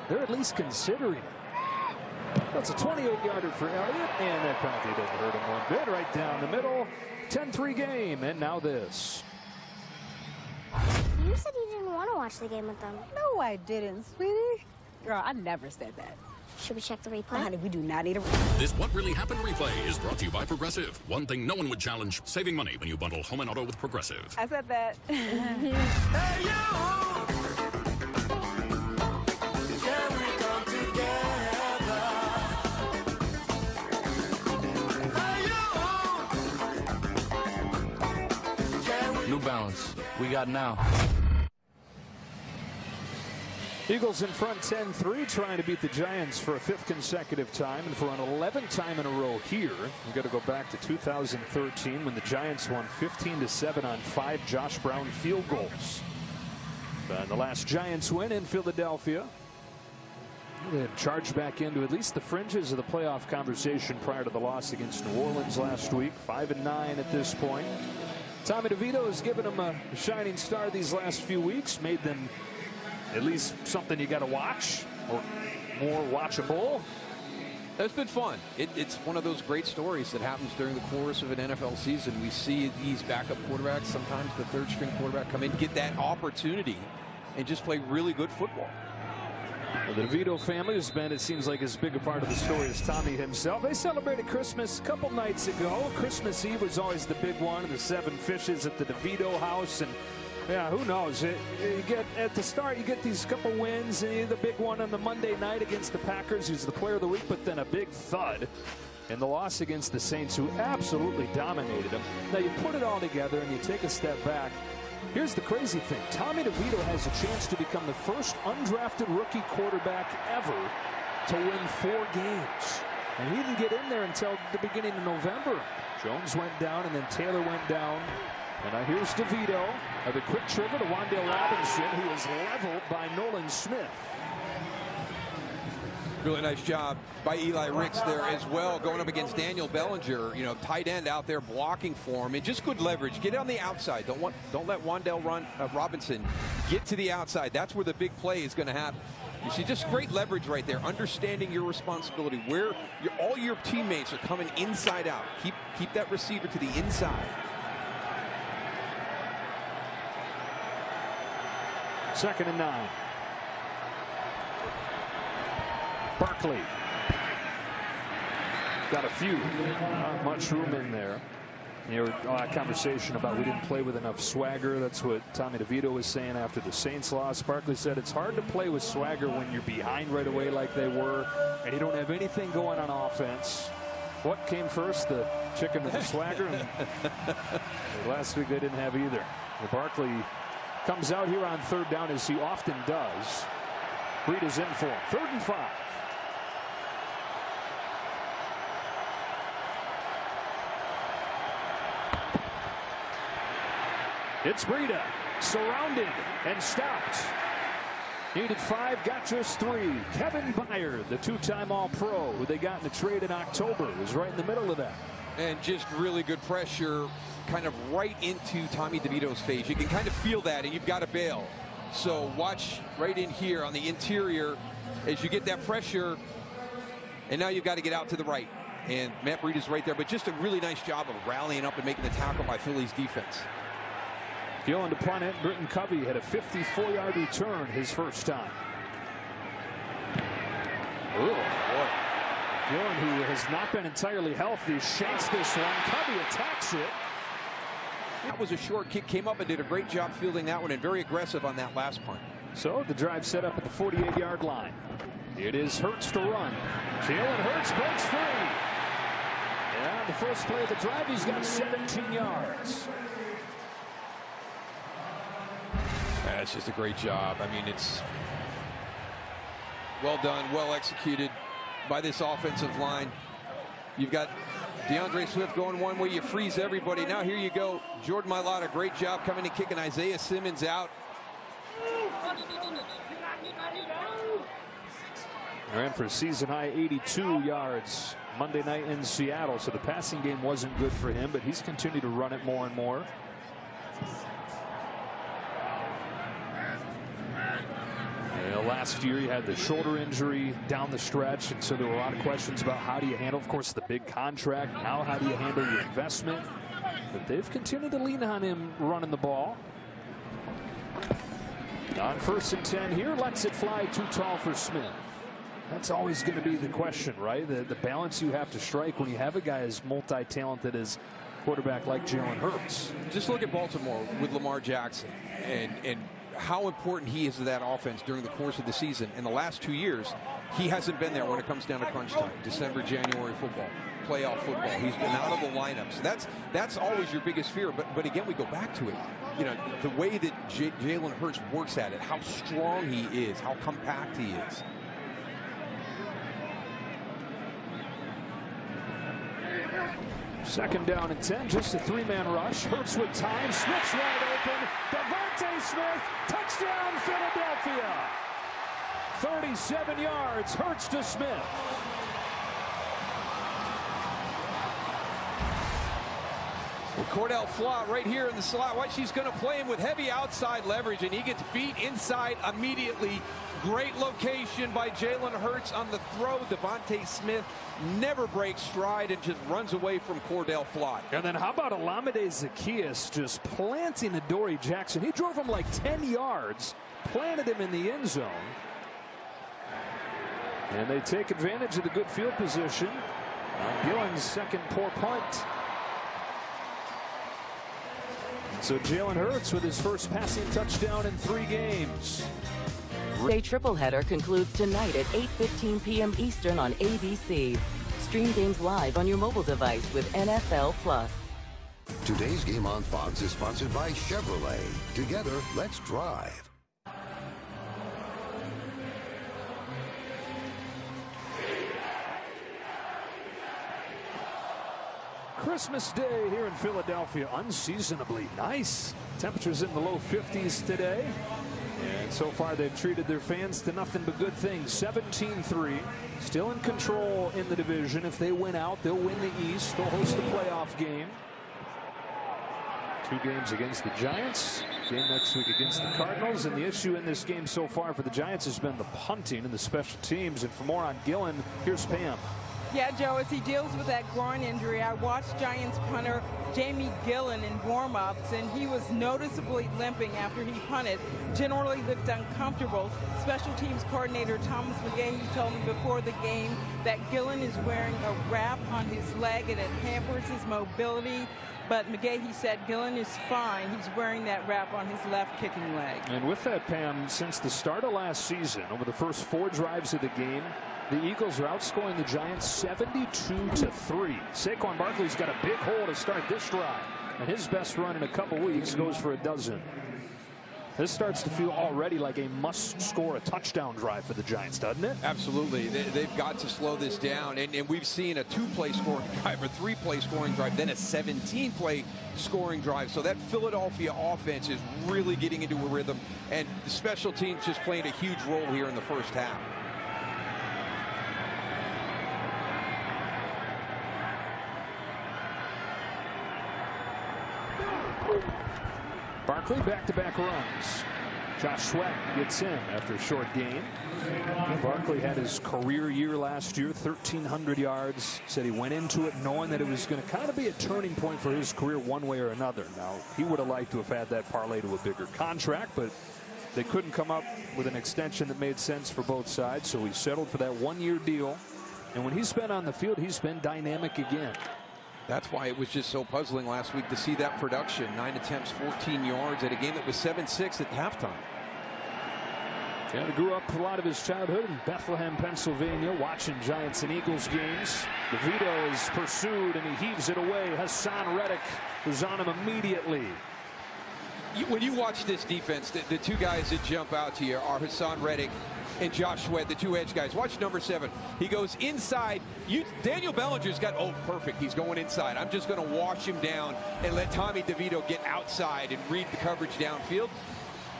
they're at least considering it. That's a 28-yarder for Elliott, and that penalty doesn't hurt him one bit. Right down the middle, 10-3 game, and now this. You said you didn't want to watch the game with them. No, I didn't, sweetie. Girl, I never said that. Should we check the replay? Honey, we do not need a This What Really Happened replay is brought to you by Progressive. One thing no one would challenge, saving money when you bundle home and auto with Progressive. I said that. Hey, you! Can we come together? Hey, you! New Balance. We got now. Eagles in front 10-3, trying to beat the Giants for a 5th consecutive time, and for an 11th time in a row here. We've got to go back to 2013 when the Giants won 15-7 on 5 Josh Brown field goals. And the last Giants win in Philadelphia. They had charged back into at least the fringes of the playoff conversation prior to the loss against New Orleans last week. 5-9 at this point. Tommy DeVito has given them a shining star these last few weeks, made them at least something you got to watch, or more watchable. That's been fun. It's one of those great stories that happens during the course of an NFL season. We see these backup quarterbacks, sometimes the 3rd string quarterback, come in, get that opportunity, and just play really good football. Well, the DeVito family has been, it seems like, as big a part of the story as Tommy himself. They celebrated Christmas a couple nights ago. Christmas Eve was always the big one, the 7 fishes at the DeVito house, and yeah, who knows? You get at the start, you get these couple wins, and the big one on the Monday night against the Packers, who's the player of the week, but then a big thud in the loss against the Saints, who absolutely dominated them. Now you put it all together and you take a step back. Here's the crazy thing. Tommy DeVito has a chance to become the first undrafted rookie quarterback ever to win 4 games. And he didn't get in there until the beginning of November. Jones went down, and then Taylor went down. And now here's DeVito. The quick trigger to Wan'Dale Robinson, who is leveled by Nolan Smith. Really nice job by Eli Ricks there as well, going up against Daniel Bellinger, you know, tight end out there blocking for him, and just good leverage. Get on the outside. Don't let Wan'Dale Robinson get to the outside. That's where the big play is going to happen. You see, just great leverage right there, understanding your responsibility, where all your teammates are coming inside out. Keep that receiver to the inside. 2nd and 9. Barkley. Got a few. Not much room in there. You know, a conversation about we didn't play with enough swagger. That's what Tommy DeVito was saying after the Saints loss. Barkley said it's hard to play with swagger when you're behind right away like they were, and you don't have anything going on offense. What came first, the chicken or the swagger? And last week they didn't have either. Well, Barkley comes out here on 3rd down, as he often does. Breed is in for him. 3rd and 5. It's Breida, surrounded and stopped. Needed 5, got just 3. Kevin Byard, the 2-time All-Pro, who they got in the trade in October, was right in the middle of that. And just really good pressure, kind of right into Tommy DeVito's face. You can kind of feel that, and you've got to bail. So watch right in here on the interior as you get that pressure, and now you've got to get out to the right. And Matt Breida is right there, but just a really nice job of rallying up and making the tackle by Phillies defense. Gillen to punt it. Britton Covey had a 54-yard return his first time. Oh, boy. Gillen, who has not been entirely healthy, shanks this one. Covey attacks it. That was a short kick, came up and did a great job fielding that one, and very aggressive on that last punt. So the drive set up at the 48-yard line. It is Hurts to run. Jalen Hurts breaks free. And the first play of the drive, he's got 17 yards. That's just a great job. I mean, it's well done, well executed by this offensive line. You've got DeAndre Swift going one way, you freeze everybody. Now here you go. Jordan Mailata, great job coming and kicking Isaiah Simmons out. Ran for a season-high 82 yards Monday night in Seattle, so the passing game wasn't good for him, but he's continued to run it more and more. last year he had the shoulder injury down the stretch, and so there were a lot of questions about how do you handle, of course, the big contract. Now how do you handle your investment? But they've continued to lean on him running the ball. On 1st and 10 here, lets it fly too tall for Smith. That's always going to be the question, right? The balance you have to strike when you have a guy as multi-talented as quarterback like Jalen Hurts. Just look at Baltimore with Lamar Jackson and how important he is to that offense during the course of the season. In the last 2 years, he hasn't been there when it comes down to crunch time. December, January football, playoff football. He's been out of the lineup. So that's always your biggest fear. But again, we go back to it. You know, the way that Jalen Hurts works at it, how strong he is, how compact he is. Second down and 10, just a 3-man rush. Hurts with time. Smith's wide open. Devontae Smith, touchdown Philadelphia. 37 yards, Hurts to Smith. Cordell Flott right here in the slot. Watch, she's going to play him with heavy outside leverage, and he gets beat inside immediately. Great location by Jalen Hurts on the throw. Devontae Smith never breaks stride and just runs away from Cordell Flott. And then how about Olamide Zaccheaus just planting Adoree Jackson? He drove him like 10 yards, planted him in the end zone. And they take advantage of the good field position. Gillen's second poor punt. So Jalen Hurts with his first passing touchdown in 3 games. A tripleheader concludes tonight at 8:15 p.m. Eastern on ABC. Stream games live on your mobile device with NFL Plus. Today's game on Fox is sponsored by Chevrolet. Together, let's drive. Christmas Day here in Philadelphia, unseasonably nice. Temperatures in the low 50s today. And so far they've treated their fans to nothing but good things. 17-3. Still in control in the division. If they win out, they'll win the East. They'll host the playoff game. 2 games against the Giants. Game next week against the Cardinals. And the issue in this game so far for the Giants has been the punting and the special teams. And for more on Gillen, here's Pam. Yeah, Joe, as he deals with that groin injury, I watched Giants punter Jamie Gillen in warm-ups, and he was noticeably limping after he punted. Generally looked uncomfortable. Special teams coordinator Thomas McGahee told me before the game that Gillen is wearing a wrap on his leg, and it hampers his mobility. But McGahee said Gillen is fine. He's wearing that wrap on his left kicking leg. And with that, Pam, since the start of last season, over the first 4 drives of the game, the Eagles are outscoring the Giants 72-3. Saquon Barkley's got a big hole to start this drive, and his best run in a couple weeks goes for a dozen. This starts to feel already like a must-score a touchdown drive for the Giants, doesn't it? Absolutely. They've got to slow this down, and we've seen a 2-play scoring drive, a 3-play scoring drive, then a 17-play scoring drive. So that Philadelphia offense is really getting into a rhythm, and the special teams just playing a huge role here in the first half. Barkley back-to-back runs. Josh Sweat gets in after a short gain. Barkley had his career year last year, 1,300 yards. Said he went into it knowing that it was going to kind of be a turning point for his career one way or another. Now, he would have liked to have had that parlay to a bigger contract, but they couldn't come up with an extension that made sense for both sides, so he settled for that 1-year deal. And when he's been on the field, he's been dynamic again. That's why it was just so puzzling last week to see that production. 9 attempts, 14 yards at a game that was 7-6 at halftime. Yeah, he grew up a lot of his childhood in Bethlehem, Pennsylvania, watching Giants and Eagles games. DeVito is pursued and he heaves it away. Hassan Reddick was on him immediately. When you watch this defense, the 2 guys that jump out to you are Hassan Reddick and Josh Sweat, the 2 edge guys. Watch number 7. He goes inside. Daniel Bellinger's got, oh, perfect. He's going inside. I'm just going to wash him down and let Tommy DeVito get outside and read the coverage downfield.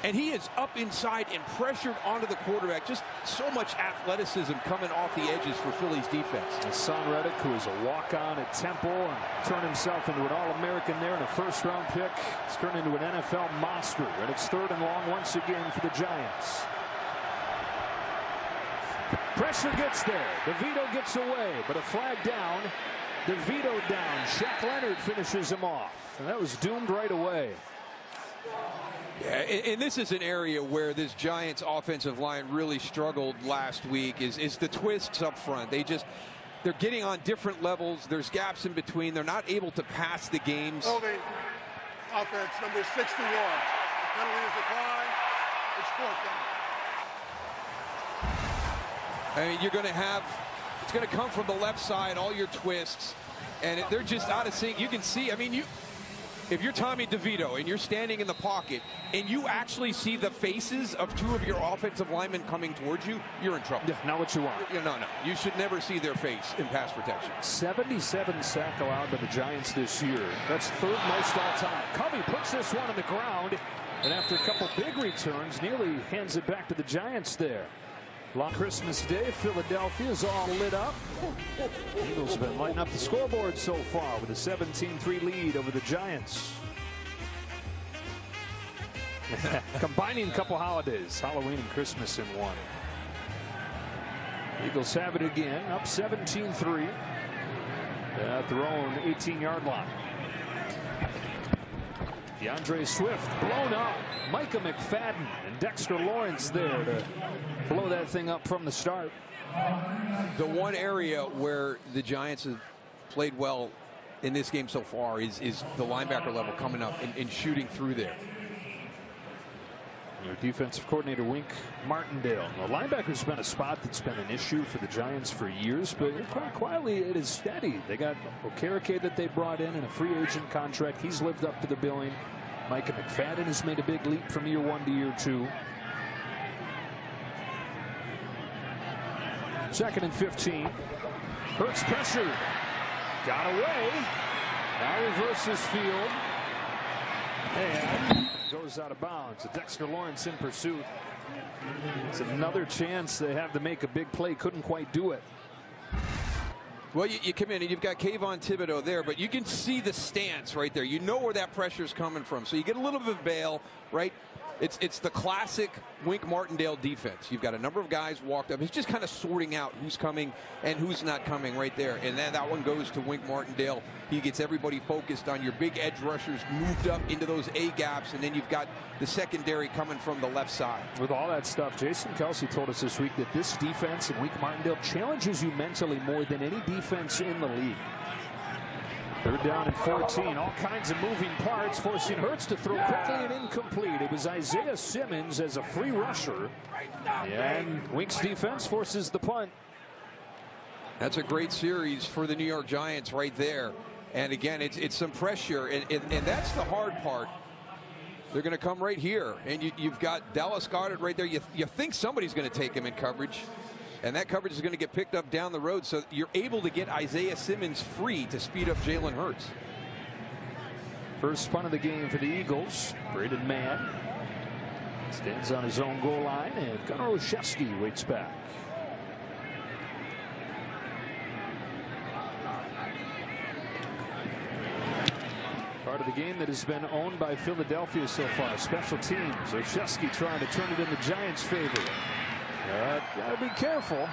And he is up inside and pressured onto the quarterback. Just so much athleticism coming off the edges for Philly's defense. Hassan Reddick, who is a walk-on at Temple and turned himself into an All-American there and a first-round pick. He's turned into an NFL monster. Reddick's 3rd and long once again for the Giants. Pressure gets there. DeVito gets away, but a flag down. DeVito down. Shaq Leonard finishes him off, and that was doomed right away. Yeah, and this is an area where this Giants offensive line really struggled last week is the twists up front. They're getting on different levels. There's gaps in between. They're not able to pass the games. Holding offense number 61. Penalty is declined. It's 4th down. I mean, it's going to come from the left side, all your twists, and they're just out of sync. You can see, I mean, if you're Tommy DeVito and you're standing in the pocket and you actually see the faces of 2 of your offensive linemen coming towards you, you're in trouble. Yeah, not what you want. No. You should never see their face in pass protection. 77 sacks allowed by the Giants this year. That's 3rd most all time. Covey puts this one on the ground, and after a couple big returns, nearly hands it back to the Giants there. Long Christmas Day, Philadelphia is all lit up. Eagles have been lighting up the scoreboard so far with a 17-3 lead over the Giants. Combining a couple holidays, Halloween and Christmas in one. Eagles have it again, up 17-3 at their own 18-yard line. DeAndre Swift blown up. Micah McFadden and Dexter Lawrence there to blow that thing up from the start. The one area where the Giants have played well in this game so far is the linebacker level coming up and shooting through there. Their defensive coordinator, Wink Martindale. The linebacker's been a spot that's been an issue for the Giants for years, but quite quietly it is steady. They got Okereke that they brought in a free agent contract. He's lived up to the billing. Micah McFadden has made a big leap from year 1 to year 2. 2nd and 15. Hurts pressure. Got away. Now reverses field. And goes out of bounds. Dexter Lawrence in pursuit. It's another chance they have to make a big play. Couldn't quite do it. Well, you come in and you've got Kayvon Thibodeau there, but you can see the stance right there. You know where that pressure is coming from. So you get a little bit of bail, right? It's the classic Wink Martindale defense. You've got a number of guys walked up. It's just kind of sorting out who's coming and who's not coming right there. And then that one goes to Wink Martindale. He gets everybody focused on your big edge rushers moved up into those A gaps, and then you've got the secondary coming from the left side. With all that stuff, Jason Kelsey told us this week that this defense and Wink Martindale challenges you mentally more than any defense in the league. 3rd down and 14. All kinds of moving parts, forcing Hurts to throw quickly and incomplete. It was Isaiah Simmons as a free rusher. And Wink's defense forces the punt. That's a great series for the New York Giants right there. And again, it's some pressure, and that's the hard part. They're going to come right here, and you've got Dallas Goedert right there. You think somebody's going to take him in coverage. And that coverage is going to get picked up down the road, so you're able to get Isaiah Simmons free to speed up Jalen Hurts. First punt of the game for the Eagles. Braden Mann stands on his own goal line, and Gunnar Olszewski waits back. Part of the game that has been owned by Philadelphia so far. Special teams. Olszewski trying to turn it in the Giants' favor. Gotta be careful.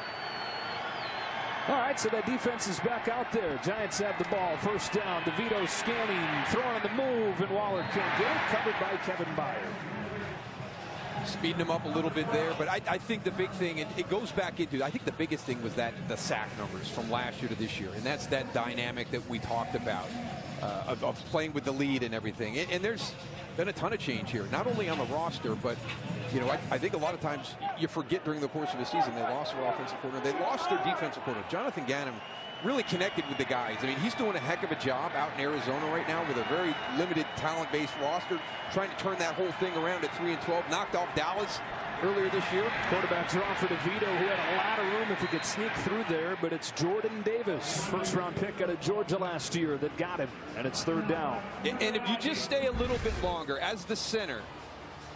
All right, so that defense is back out there. Giants have the ball. 1st down. DeVito scanning, throwing on the move, and Waller can't get it. Covered by Kevin Byard. Speeding him up a little bit there, but I think the big thing, and it goes back into, I think the biggest thing was the sack numbers from last year to this year, and that's that dynamic that we talked about of playing with the lead and everything. And there's been a ton of change here, not only on the roster, but I think a lot of times you forget during the course of the season they lost their offensive coordinator, they lost their defensive coordinator. Jonathan Gannon really connected with the guys. I mean, he's doing a heck of a job out in Arizona right now with a very limited talent-based roster, trying to turn that whole thing around at 3-12. Knocked off Dallas earlier this year. Quarterback draw for DeVito, who had a lot of room if he could sneak through there, but it's Jordan Davis, 1st-round pick out of Georgia last year, that got him, and it's 3rd down. And if you just stay a little bit longer as the center,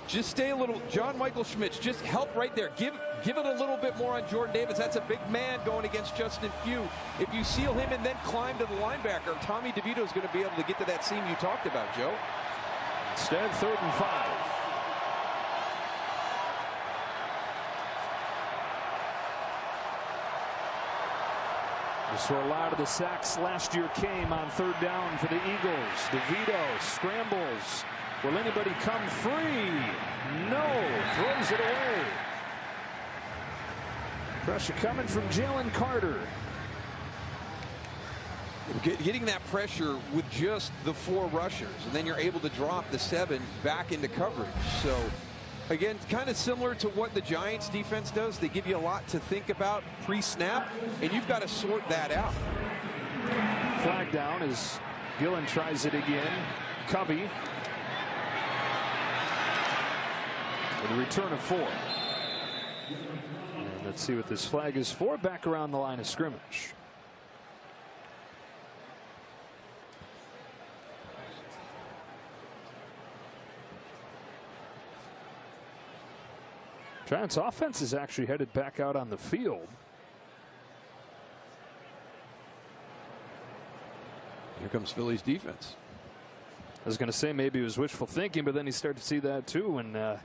just stay a little, John Michael Schmitz, just help right there. Give it a little bit more on Jordan Davis. That's a big man going against Justin Pugh. If you seal him and then climb to the linebacker, Tommy DeVito is going to be able to get to that seam you talked about, Joe. Instead, 3rd and 5. That's where a lot of the sacks last year came on third down for the Eagles. DeVito scrambles. Will anybody come free? No. Throws it away. Pressure coming from Jalen Carter. Getting that pressure with just the 4 rushers, and then you're able to drop the 7 back into coverage. So, again, kind of similar to what the Giants defense does. They give you a lot to think about pre-snap, and you've got to sort that out. Flag down as Gillen tries it again. Covey. With a return of 4. And let's see what this flag is for. Back around the line of scrimmage. Giants offense is actually headed back out on the field. Here comes Phillies defense. I was going to say maybe it was wishful thinking, but then you start to see that too. And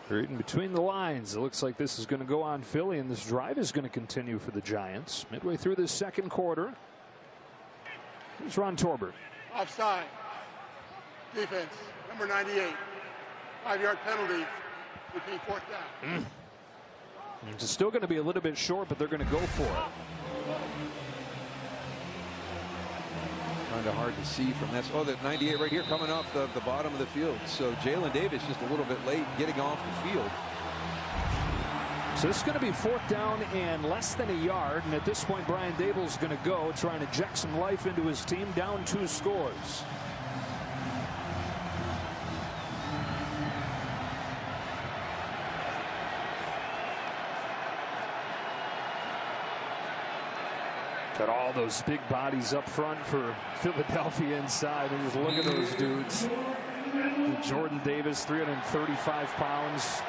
reading between the lines, it looks like this is going to go on Philly, and this drive is going to continue for the Giants. Midway through this second quarter. Here's Ron Torbert. Offside. Defense, number 98. 5-yard penalty. Repeat 4th down. It's still going to be a little bit short, but they're going to go for it. Kind of hard to see from that. Oh, the 98 right here coming off the bottom of the field. So Jalen Davis just a little bit late getting off the field. So this is going to be 4th down and less than a yard. And at this point, Brian Daboll's going to go, trying to inject some life into his team, down 2 scores. Got all those big bodies up front for Philadelphia inside. And just look at those dudes. Jordan Davis, 335 pounds.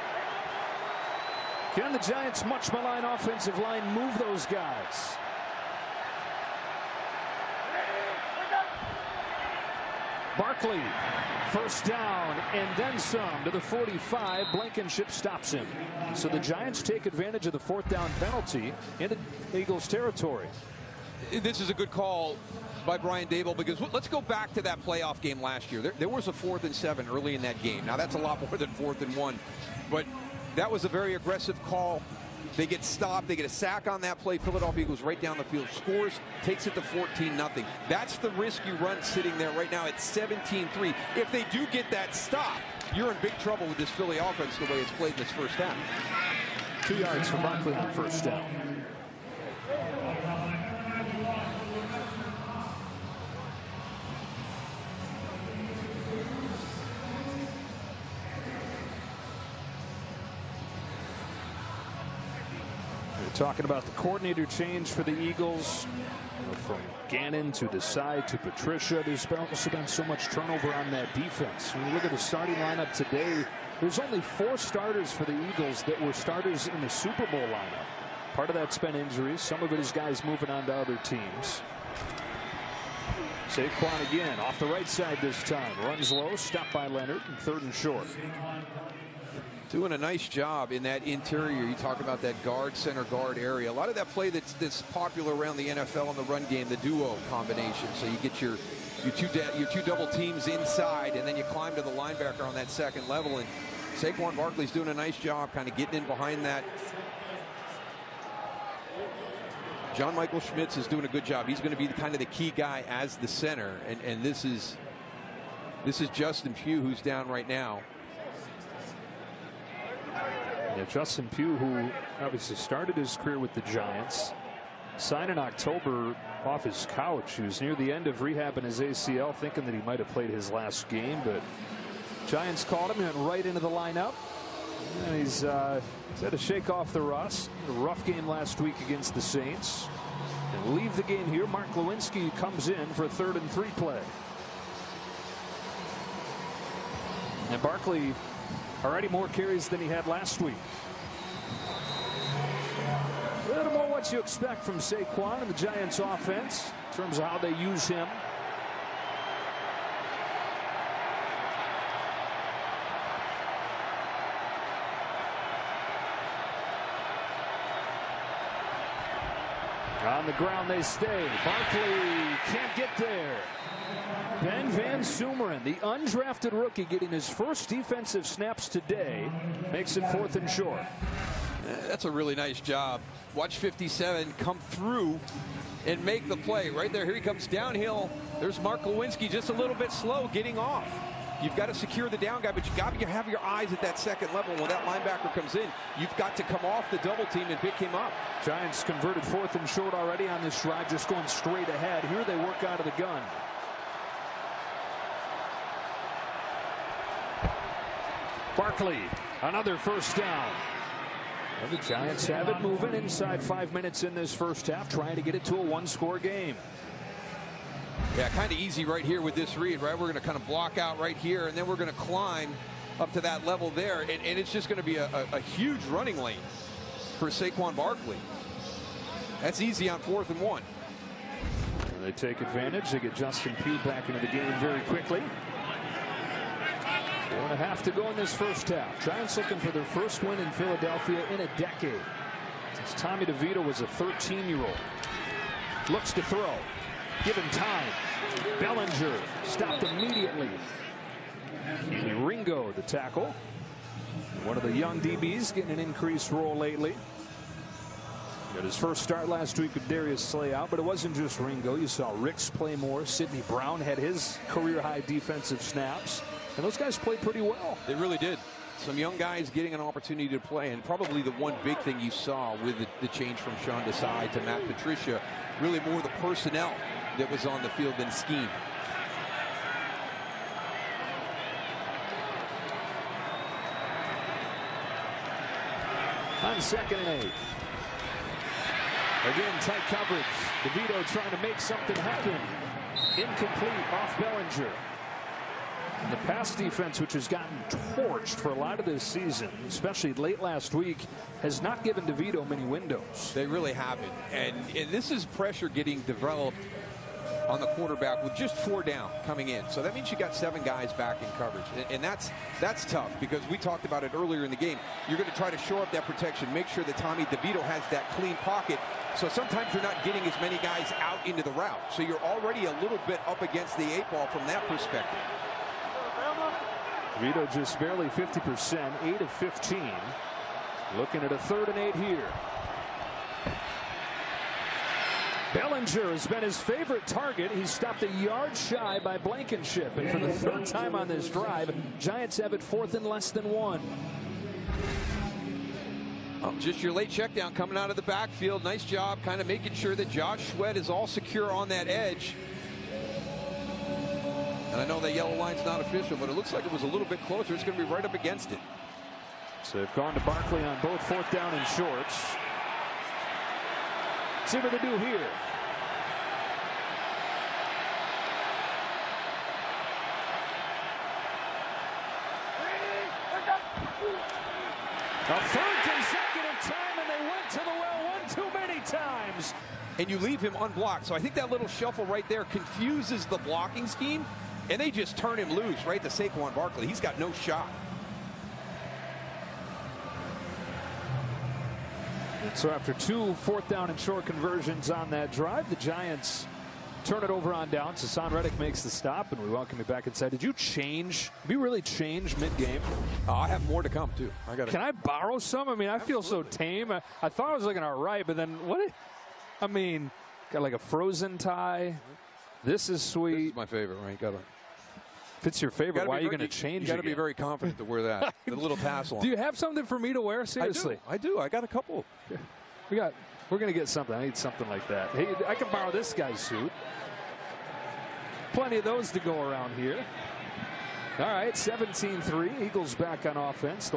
Can the Giants' much maligned offensive line move those guys? Barkley, 1st down and then some to the 45. Blankenship stops him. So the Giants take advantage of the 4th down penalty into Eagles territory. This is a good call by Brian Daboll, because let's go back to that playoff game last year. There was a 4th and 7 early in that game. Now that's a lot more than 4th and 1, but that was a very aggressive call. They get stopped. They get a sack on that play. Philadelphia Eagles right down the field, scores, takes it to 14-0. That's the risk you run sitting there right now at 17-3. If they do get that stop, you're in big trouble with this Philly offense the way it's played this first half. 2 yards for Barkley on 1st down. Talking about the coordinator change for the Eagles, from Gannon to Desai to Patricia. There's also been so much turnover on that defense. When you look at the starting lineup today, there's only 4 starters for the Eagles that were starters in the Super Bowl lineup. Part of that's been injuries. Some of it is guys moving on to other teams. Saquon again off the right side this time. Runs low, stopped by Leonard, and 3rd and short. Doing a nice job in that interior. You talk about that guard, center guard area. A lot of that play that's popular around the NFL in the run game, the duo combination. So you get your two double teams inside, and then you climb to the linebacker on that 2nd level. And Saquon Barkley's doing a nice job kind of getting in behind that. John Michael Schmitz is doing a good job. He's going to be kind of the key guy as the center. And this is Justin Pugh, who's down right now. Yeah, Justin Pugh, who obviously started his career with the Giants, signed in October off his couch. He was near the end of rehab in his ACL, thinking that he might have played his last game, but Giants called him. He went right into the lineup. And he's had to shake off the rust. A rough game last week against the Saints. And leave the game here. Mark Lewinsky comes in for a 3rd and 3 play. And Barkley already more carries than he had last week. A little more what you expect from Saquon and the Giants offense in terms of how they use him. On the ground they stay. Barkley can't get there. Ben Van Sumeren, the undrafted rookie, getting his first defensive snaps today, makes it 4th and short. That's a really nice job. Watch 57 come through and make the play right there. Here he comes downhill. There's Mark Lewinsky, just a little bit slow getting off. You've got to secure the down guy, but you've got to have your eyes at that second level. When that linebacker comes in, you've got to come off the double team and pick him up. Giants converted 4th and short already on this drive, just going straight ahead. Here they work out of the gun. Barkley, another first down. Well, the Giants have it moving inside 5 minutes in this first half, trying to get it to a 1-score game. Yeah, kind of easy right here with this read, right? We're going to kind of block out right here, and then we're going to climb up to that level there, and it's just going to be a huge running lane for Saquon Barkley. That's easy on 4th and 1. And they take advantage. They get Justin Pugh back into the game very quickly. 4.5 to go in this first half. Giants looking for their first win in Philadelphia in a decade, since Tommy DeVito was a 13-year-old. Looks to throw. Given time. Bellinger stopped immediately. Ringo, the tackle. One of the young DBs getting an increased role lately. Got his first start last week with Darius Slay out, but it wasn't just Ringo. You saw Ricks play more. Sidney Brown had his career-high defensive snaps. And those guys played pretty well. They really did. Some young guys getting an opportunity to play, and probably the one big thing you saw with the change from Sean Desai to Matt Patricia, really more the personnel that was on the field than scheme. On 2nd and 8. Again, tight coverage. DeVito trying to make something happen. Incomplete off Bellinger. And the pass defense, which has gotten torched for a lot of this season, especially late last week, has not given DeVito many windows. They really haven't. And this is pressure getting developed on the quarterback with just 4 down coming in. So that means you got 7 guys back in coverage. And that's tough, because we talked about it earlier in the game. You're going to try to shore up that protection, make sure that Tommy DeVito has that clean pocket. So sometimes you're not getting as many guys out into the route. So you're already a little bit up against the 8 ball from that perspective. DeVito just barely 50%, 8 of 15. Looking at a 3rd and 8 here. Bellinger has been his favorite target. He's stopped a yard shy by Blankenship. And for the 3rd time on this drive, Giants have it 4th and less than 1. Just your late check down coming out of the backfield. Nice job kind of making sure that Josh Sweat is all secure on that edge. And I know that yellow line's not official, but it looks like it was a little bit closer. It's going to be right up against it. So they've gone to Barkley on both 4th down and shorts. See what they do here. A 3rd consecutive time, and they went to the well one too many times. And you leave him unblocked. So I think that little shuffle right there confuses the blocking scheme, and they just turn him loose right to Saquon Barkley. He's got no shot. And so after 2 4th down and short conversions on that drive, the Giants turn it over on down. Hassan Reddick makes the stop, and we welcome you back inside. Did you change? Have you really changed mid-game? I have more to come, too. Can I borrow some? I mean, I feel so tame. I thought I was looking all right, but then what? I mean, got like a frozen tie. This is sweet. This is my favorite, right? If it's your favorite, why are you going to change it? You got to be very confident to wear that. The little tassel on. Do you have something for me to wear? Seriously. I do. I got a couple. We're going to get something. I need something like that. Hey, I can borrow this guy's suit. Plenty of those to go around here. All right, 17-3. Eagles back on offense.